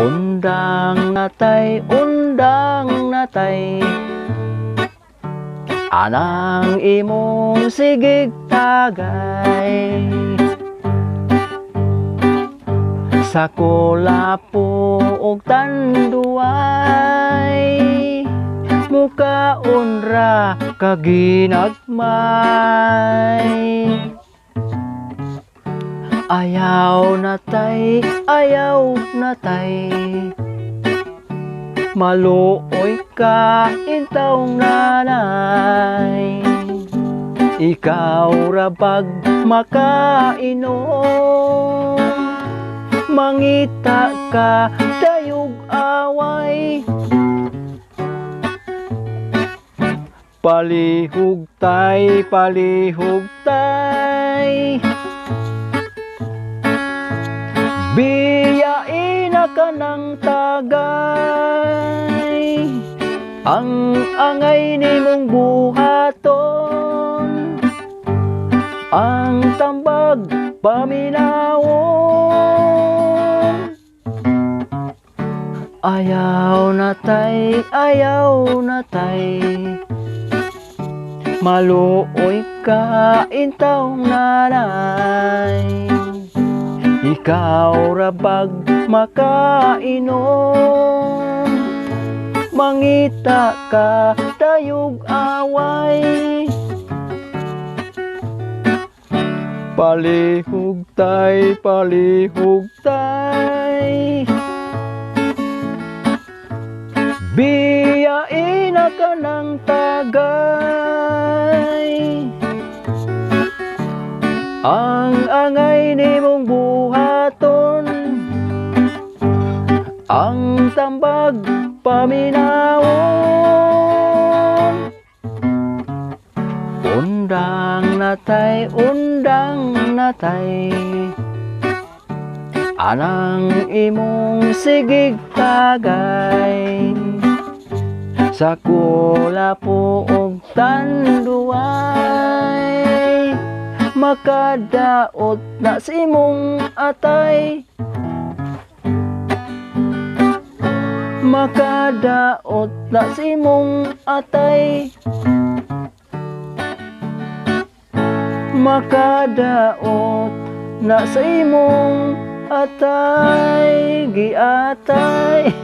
Undang natay, anang imong sigig tagay. Sa kulapo og tanduay, mukaon ra kaginagmay. Ayaw natay, maluoy ka intawng nanay. Ikaw ra bag makainom, mangita ka dayog away. Palihog tay, biyain na ka ng tagay. Ang angay nimong buhaton, ang tambag paminawon. Ayaw natay, maluoy ka intawng nanay. Ikaw ra bag makainom, mangita ka dayog away. Palihog tay, biyain na ka ng tagay. Ang angay nimong buhaton, ang tambag paminawon. Undang natay, anang imong sigig tagay. Sa kulapo og tanduay, makadaot na sa imong atay. Makadaot na sa imong atay. Makadaot na sa imong atay, giatay.